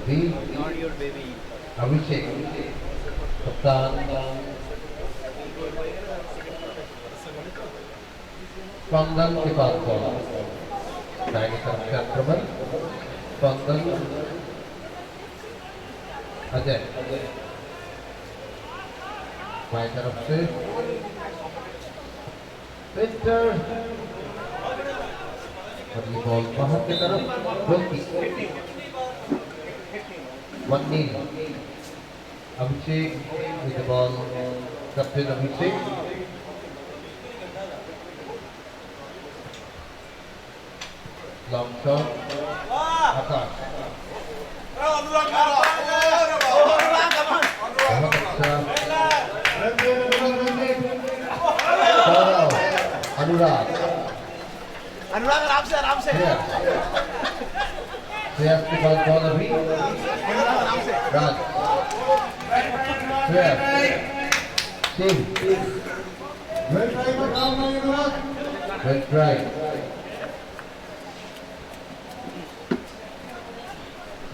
भी अभिषेक कप्तान स्पंदन के पास बॉल दाहिनी तरफ से आक्रमण स्पंदन अजय बाएं तरफ से सेंटर और ये बॉल बाहर की तरफ गोल 1-0 अभिषेक with the ball captain Abhishek long shot आकाश बहुत अच्छा अनुराग आराम से श्रेयस के पास बॉल अभी Raj Shreyas Singh well try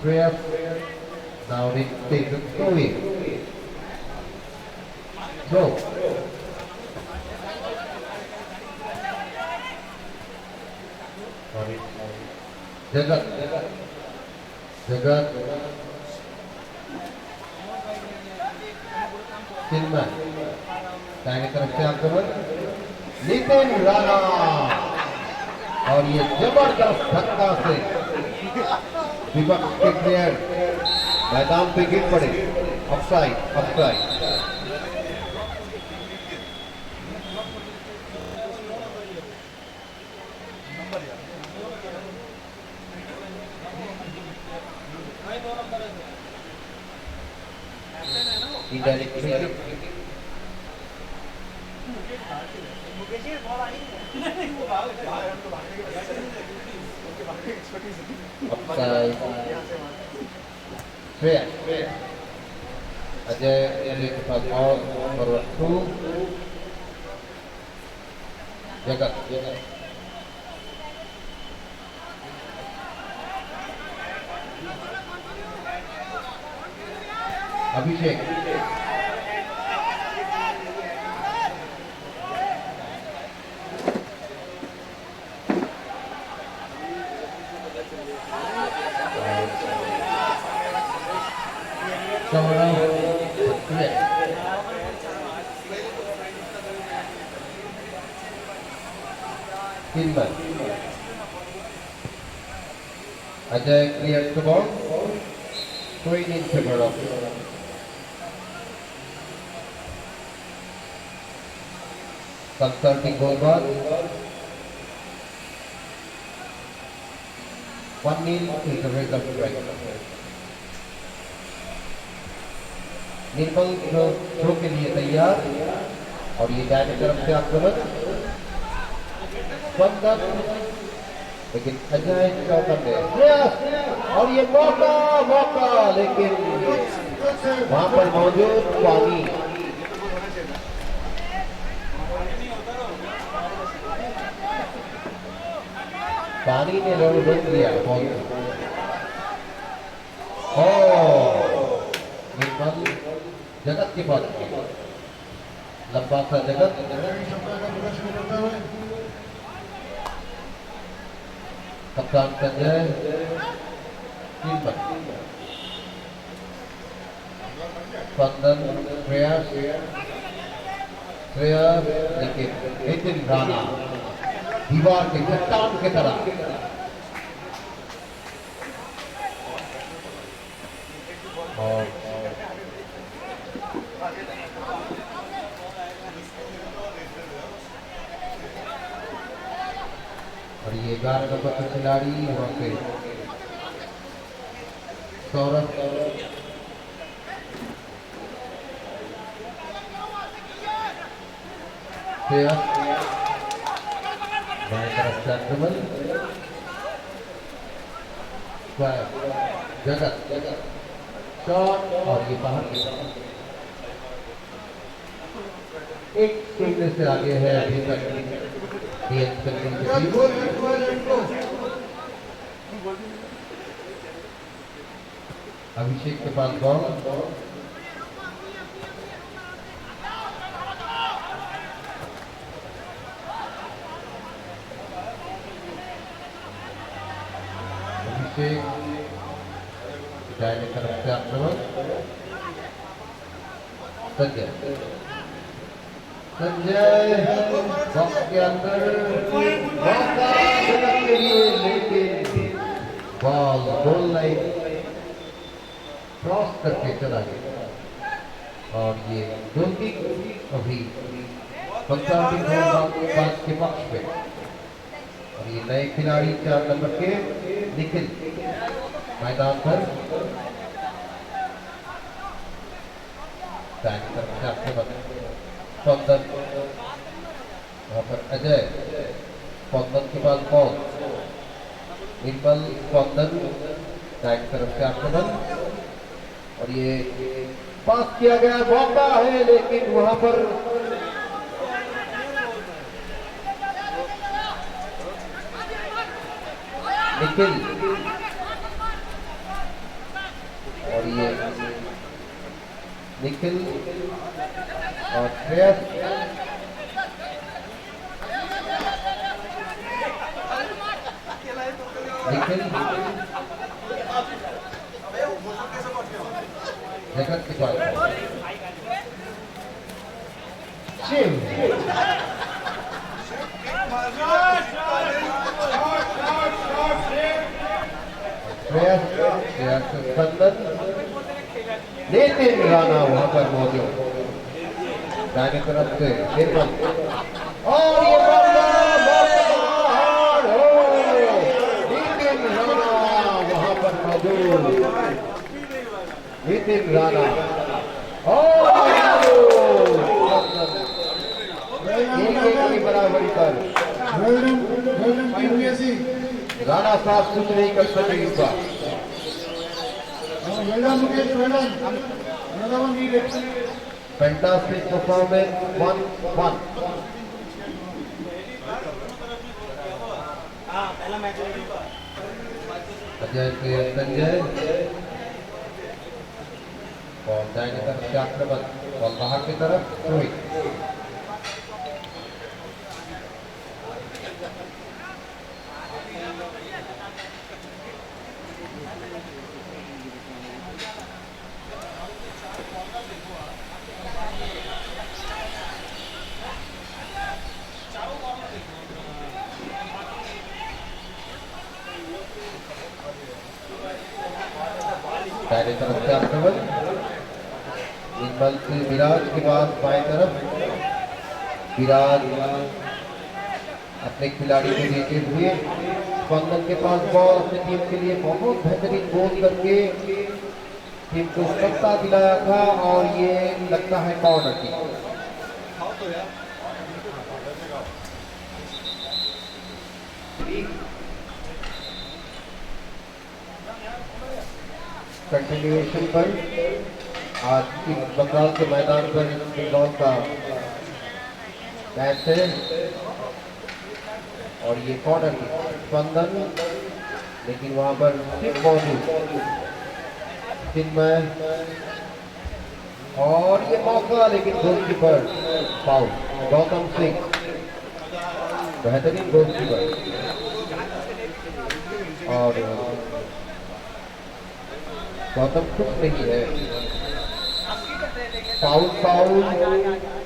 Shreyas now they take the throw in throw जगत चिन्मय दाहिने तरफ से आक्रमण नितिन राणा और ये जबरदस्त धक्का से विपक्ष के प्लेयर मैदान पे गिर पड़े ऑफसाइड अजय के पास बॉल फॉरवर्ड थ्रू जगत अभिषेक Ajay clears the ball, throwing in favor of consulting goal ball. 1-0 is the result right. Nirmal throw के लिए तैयार और ये दाहिने तरफ से आक्रमण लेकिन अजय चौकर और ये मौका लेकिन वहां पर मौजूद पानी ने रोक दिया निर्मल जगत के पास लंबा सा जगत कप्तान संजय स्पंदन प्रयास लेकिन नितिन राणा दीवार के चट्टान की तरह और ये 11 नंबर का खिलाड़ी वहां पे सौरभ जगत शॉट और ये बाहर की तरफ एक शून्य से आगे है अभी तक अभिषेक के पास बॉल, अभिषेक दाहिने तरफ से आक्रमण, संजय बॉक्स के अंदर मौका के लिए, लेकिन बॉल गोल लाइन क्रॉस करके चला गया और ये गोल की अभी पंचायती के पक्ष में। और ये नए खिलाड़ी 4 नंबर के निखिल मैदान पर स्पंदन, वहां पर अजय, स्पंदन के पास बॉल, निर्मल, स्पंदन दाएं तरफ से आक्रमण और ये पास किया गया, मौका है लेकिन वहां पर निखिल और ये निखिल और श्रेयस निखिल जगत के पास शिव स्पंदन, लेकिन राणा वहां पर मौजूद दाहिने तरफ से निर्मल और ये नितिन राणा वहां पर मौजूद, नितिन राणा और की बराबरी पर राणा साफ कुछ नहीं कर सके इस बार। Fantastic performance, 1-1. अजय से संजय और दाहिने तरफ से आक्रमण और बाहर की तरफ रोहित। दाहिने तरफ से आक्रमण, निर्मल से विराज के बाद बाएं तरफ, विराज अपने खिलाड़ी को देते हुए स्पंदन के पास बॉल, अपनी टीम के लिए बहुत बेहतरीन गोल करके टीम को सत्ता दिलाया था और ये लगता है कॉर्नर की। कंटिन्यूएशन पर आज की बंगाल के मैदान पर इंदौर का मैच है और ये कॉर्नर की स्पंदन, लेकिन वहां पर सिर्फ मौजूद चिन्मय और ये मौका, लेकिन गोलकीपर फाउल, गौतम सिंह बेहतरीन गोलकीपर और गौतम खुश नहीं है। फाउल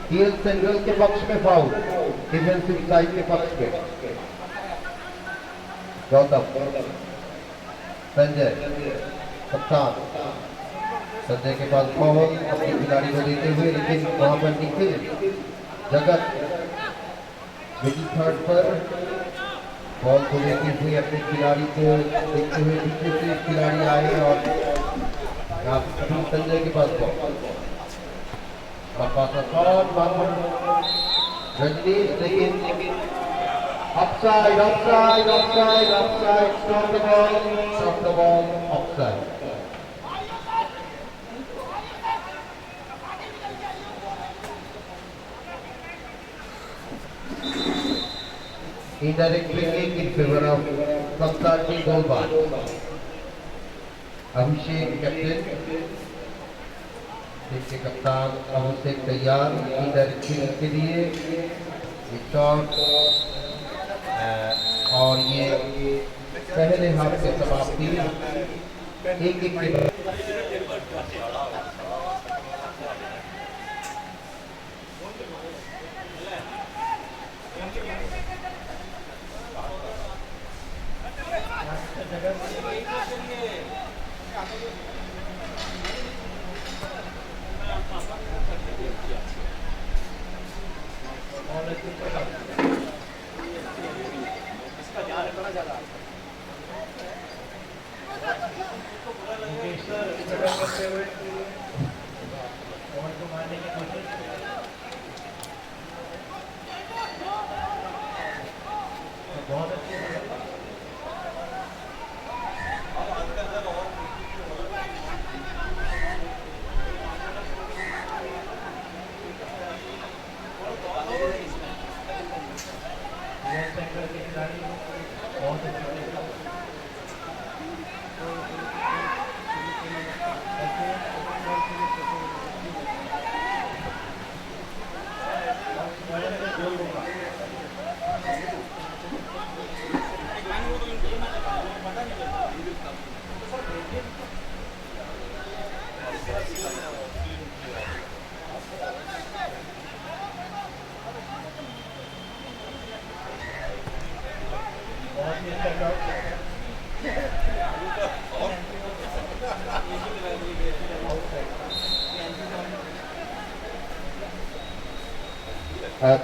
डीएल सेंट्रल के पक्ष में फाउल, डिफेंसिव साइड के पक्ष में गौतम। संजय कप्तान, संजय के पास बॉल अपने खिलाड़ी को देते हुए, लेकिन वहां पर निखिल जगत मिडिल थर्ड पर बॉल को लेते हुए अपने खिलाड़ी को देखते हुए पीछे से खिलाड़ी आए और अभी संजय के पास बॉल, रजनीश, लेकिन offside offside offside offside, stop the ball, offside. Indirect bringing in favor of Samsati Golban. Abhishek captain, team के कप्तान अभिषेक तैयार इंडर के लिए ये शॉट और ये पहले हाफ की समाप्ति 1-1 के बाद।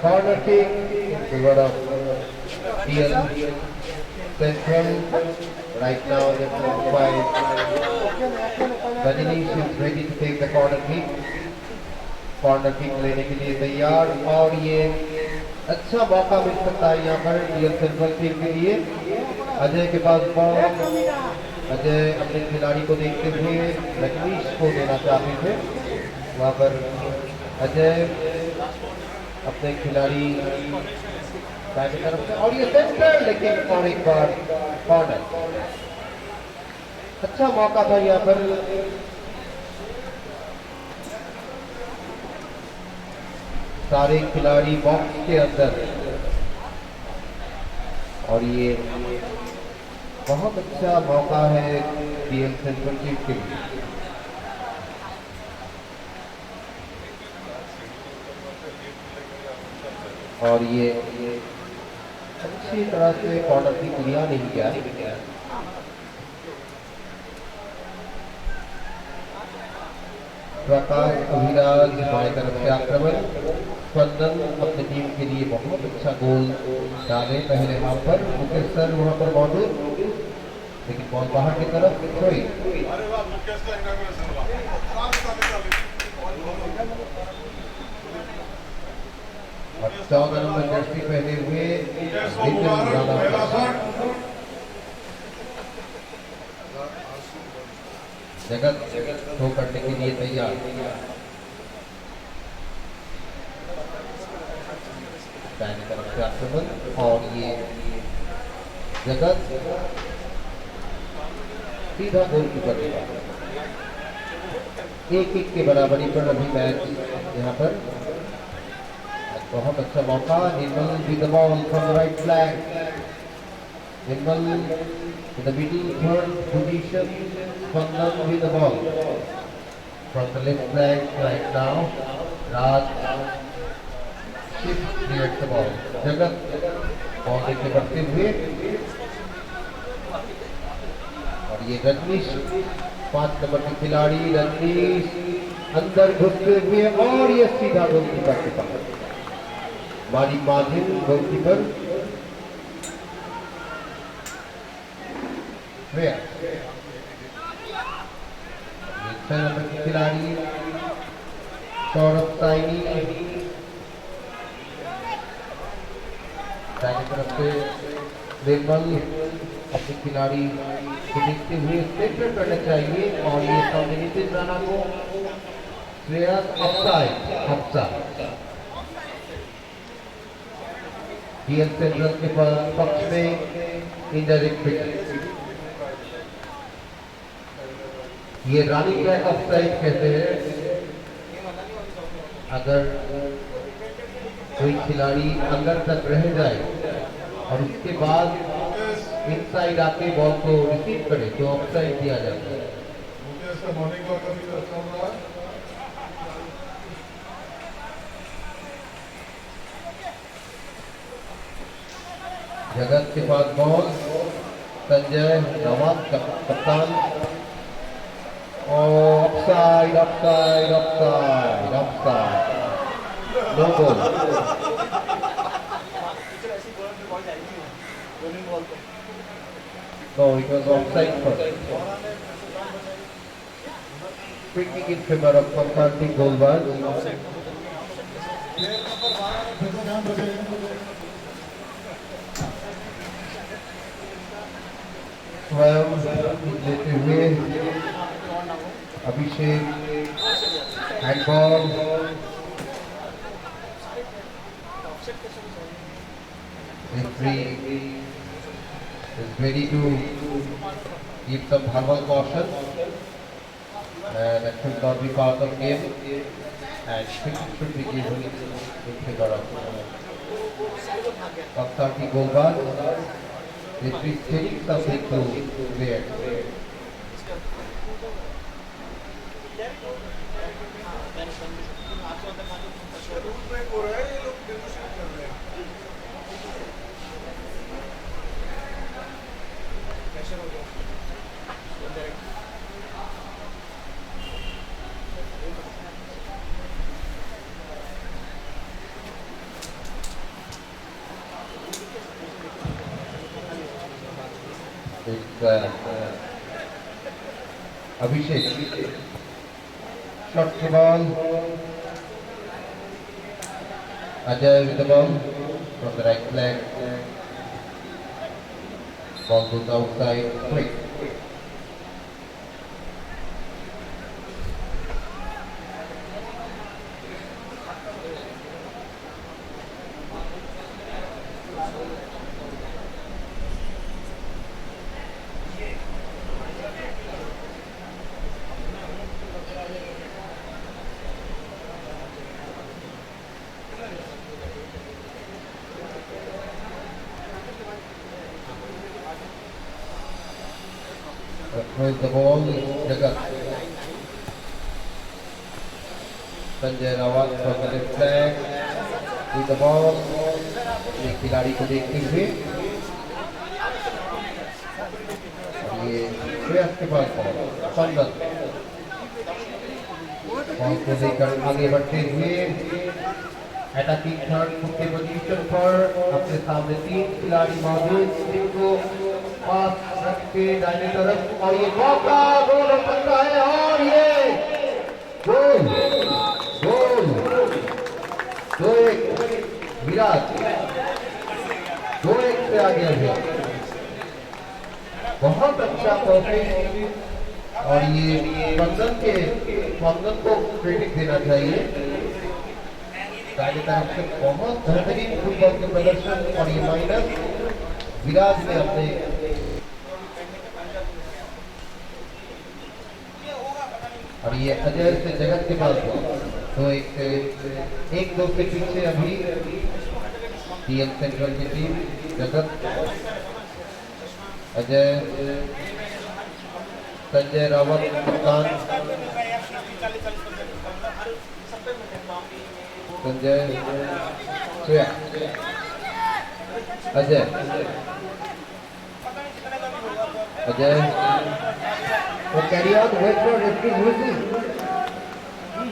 Corner kick in favor of PL Central. Right now the Rajneesh is ready to take the corner kick. Corner kick लेने के लिए तैयार और ये अच्छा मौका मिल सकता है यहाँ पर PL सेंट्रल टीम के लिए। अजय के पास बॉल, अजय अपने खिलाड़ी को देखते हुए रजनीश को देना चाहते थे, वहाँ पर अजय अपने खिलाड़ी की तरफ से और ये सेंटर, लेकिन और एक बार कॉर्नर। अच्छा मौका था यहाँ पर सारे खिलाड़ी बॉक्स के अंदर और ये बहुत अच्छा मौका है PL सेंट्रल टीम के लिए। और ये अच्छी तरह से कॉर्नर की क्रिया नहीं किया। प्रकाश अभिराज बाएं तरफ से आक्रमण, स्पंदन अपनी टीम के लिए बहुत अच्छा गोल डाले पहले हाफ पर। मुकेश सर वहां पर मौजूद, लेकिन बॉल बाहर की तरफ थ्रोई। और 14 नंबर जर्सी पहने हुए नितिन राणा जगत थ्रो करने के लिए तैयार। दाहिनी तरफ से आक्रमण और ये जगत सीधा गोलकीपर के पास। 1-1 के बराबरी पर अभी मैच यहाँ पर। बहुत अच्छा मौका, Nirmal with the ball from the right flag. Nirmal in the middle third position, Spandan with the ball from the left flag right now. Raj shift cleared the ball. Jagat ball लेके बढ़ते हुए और ये रजनीश 5 नंबर के खिलाड़ी रजनीश अंदर घुसते हुए और ये सीधा गोलकीपर के पास। मारी माधिन गोलकीपर नंबर के खिलाड़ी सौरभ साइनी दाहिनी तरफ से निर्मल अपने खिलाड़ी को देखते हुए सेंटर करना चाहिए और ये सामने नितिन राणा को श्रेयस ऑफसाइड। PL सेंट्रल के पक्ष में इनडायरेक्ट फिट ये रनिंग बैक ऑफसाइड कहते हैं। अगर कोई खिलाड़ी अंदर तक रह जाए और उसके बाद इनसाइड आके बॉल को रिसीव करे तो ऑफसाइड दिया जाता है। जगत के पास बॉल, संजय नवाब कप्तान, और offside offside offside offside, no goal. No, it was offside first. Free kick in favor of Konstantin Golbaz. स्वयं लेते हुए अभिषेक, handball, referee is ready to give some verbal caution, that should not be part of game, and should be given in favor of Konstantin Golbaz. Referee is telling something to player. Abhishek, shot the ball. Ajay with the ball from the right flag. Ball goes outside, quick. With the ball, Jagat. Sanjay Rawat from the left flag with the ball. एक खिलाड़ी को देखते हुए ये श्रेयस के पास ball को लेकर आगे बढ़ते हुए अटैकिंग थर्ड के पोजीशन पर अपने सामने 3 खिलाड़ी मौजूद, जिनको पास रख के दाहिने तरफ, और ये मौका गोल हो सकता है, और ये गोल गोल 2-1 विराट 2-1 से आगे है। बहुत अच्छा परफॉर्मेंस, और ये स्पंदन को क्रेडिट देना चाहिए। दाहिने तरफ से बहुत बेहतरीन फुटबॉल के प्रदर्शन, और ये माइनस विराट ने अपने और ये अजय से जगत के पास तो एक दो से पीछे अभी टीएम सेंट्रल की टीम। जगत, अजय, संजय रावत कप्तान, Sanjay, Shreya, Ajay, so carry on, wait for referee's whistle.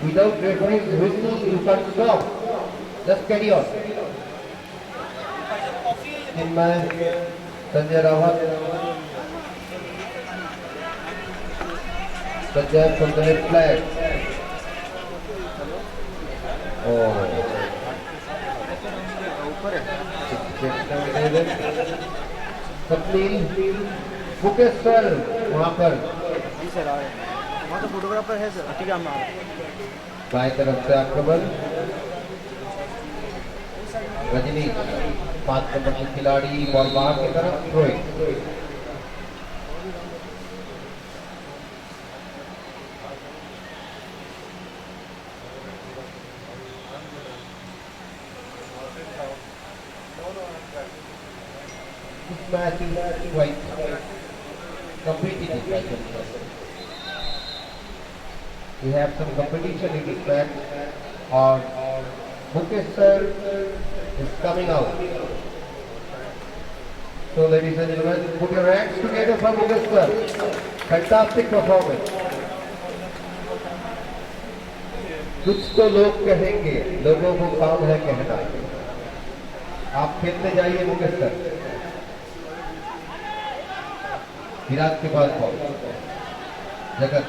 Without referee's whistle, you can't stop. Just carry on. इनमें Sanjay Rawat, Sanjay from the left flag. Swapnil Mukesh sir वहाँ पर, जी सर आ रहे हैं, वहाँ तो फोटोग्राफर है सर, ठीक है हम आ रहे हैं। बाएं तरफ से आक्रमण, रजनी 5 नंबर की खिलाड़ी, बॉल बाहर की तरफ, throwing. This match is quite competitive, I can say. We have some competition in this match. Or Mukesh sir is coming out. So ladies and gentlemen, put your hands together for Mukesh sir. Fantastic performance. कुछ तो लोग कहेंगे, लोगों को काम है कहना। आप खेलते जाइए मुकेश सर। विराट के पास बॉल, जगत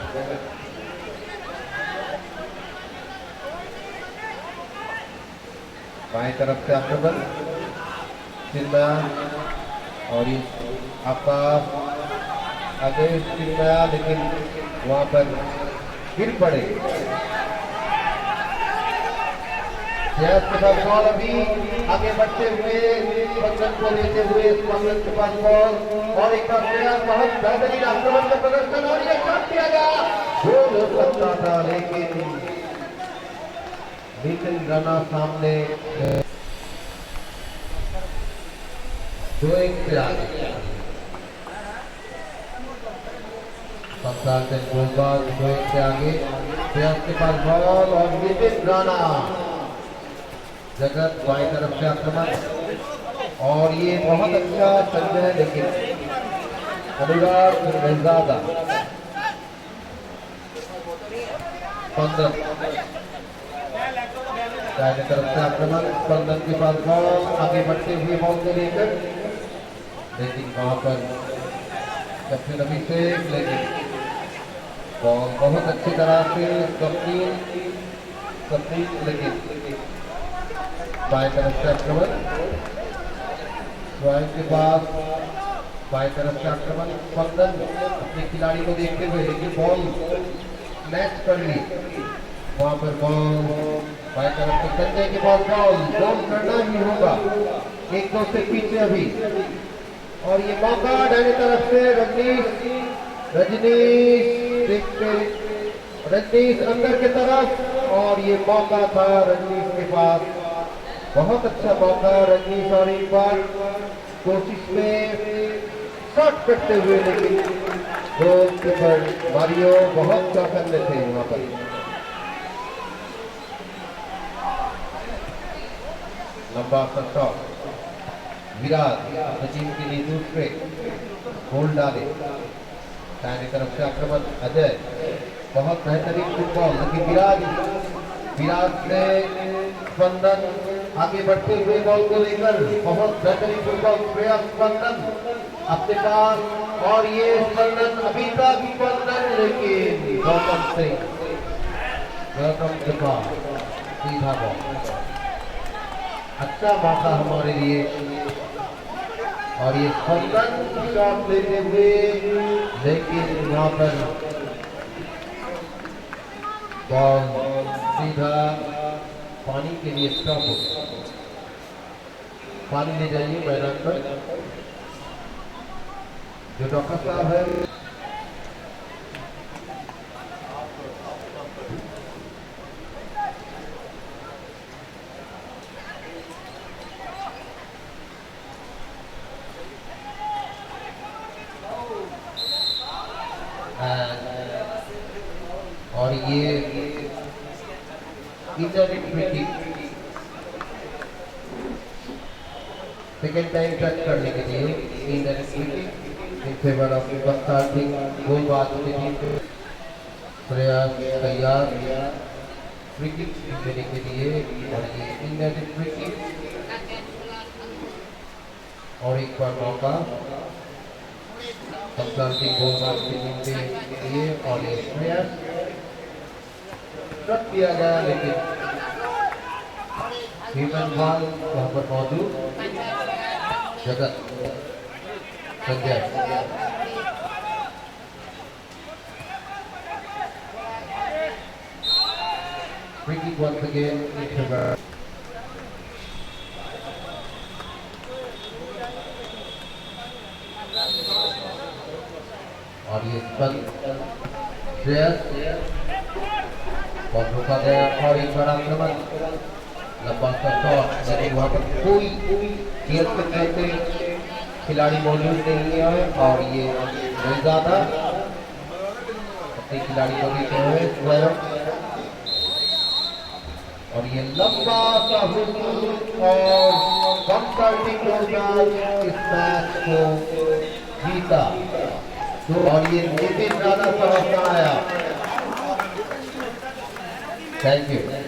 बाएं तरफ से आक्रमण, चिन्मया और आपका आगे चिन्मया, लेकिन वहां पर गिर पड़े। जयस के पास बॉल, अभी आगे बढ़ते हुए स्पंदन को लेते हुए स्पंदन के पास बॉल और एक बार प्रयास, बहुत बेहतरीन आक्रमण का प्रदर्शन और ये शॉट किया गया, गोल हो सकता था लेकिन राणा सामने 2-1 से आगे। संसार गोलबाज 2-1 से आगे। प्रयास के पास बॉल और नितिन राणा, जगत बाएं तरफ से आक्रमण और ये बहुत अच्छा संजय, लेकिन अनुराग रहजादा स्पंदन दाहिने तरफ से आक्रमण, स्पंदन के पास बॉल, आगे बढ़ते हुए बॉल को लेकर, लेकिन वहां पर कैप्टन अभिषेक, लेकिन बॉल बहुत अच्छी तरह से कप्लीट, लेकिन बाएं तरफ से आक्रमण, स्वयं के पास बाएं तरफ से आक्रमण, स्पंदन अपने खिलाड़ी को देखते हुए, लेकिन बॉल मैच कर ली, वहां पर बॉल बाएं तरफ से संजय के पास बॉल, गोल करना ही होगा 1-2 से पीछे अभी, और ये मौका दाहिने तरफ से रजनीश अंदर की तरफ, और ये मौका था रजनीश के पास, बहुत अच्छा मौका रजनीश, और एक बार कोशिश में शॉट करते हुए, लेकिन गोलकीपर मारियो बहुत चौकन में थे वहां पर। लंबा सा शॉट, विराट सचिन के लिए दूसरे गोल डाले, दाहिने तरफ से आक्रमण अजय, बहुत बेहतरीन फुटबॉल, लेकिन विराट ने स्पंदन आगे बढ़ते हुए बॉल को लेकर बहुत बेहतरीन फुटबॉल, प्रयास स्पंदन अपने पास, और ये स्पंदन अभी तक स्पंदन, लेकिन गौतम के पास सीधा बॉल, अच्छा मौका हमारे लिए, और ये स्पंदन शॉट लेते हुए, लेकिन वहां पर बॉल सीधा पानी के लिए स्टॉप हो गया। पानी ले जाइए मैदान पर, जो डॉक्टर साहब है। और ये सेकेंड टाइम टच करने के लिए इन फेवर ऑफ गोलबाज की टीम पे प्रयास तैयार फ्री किक देने के लिए, और ये इनडायरेक्ट फ्री किक, और एक बार मौका कंसल्टिंग गोलबाज की टीम के लिए, और ये प्रयास रख दिया गया, लेकिन ह्यूमन बॉल वहां पर मौजूद, जगत Sanjay, free kick once again in favor, और ये बॉल रोका गया, और एक बड़ा आक्रमण, लंबा सा शॉट, लेकिन वहां पर कोई टीएस के चलते खिलाड़ी मौजूद नहीं है और ये ज्यादा अपने खिलाड़ी को देते हुए स्वयं और ये लंबा सा हुजूम और इस मैच को जीता और ये नितिन राणा समझ आया। Thank you.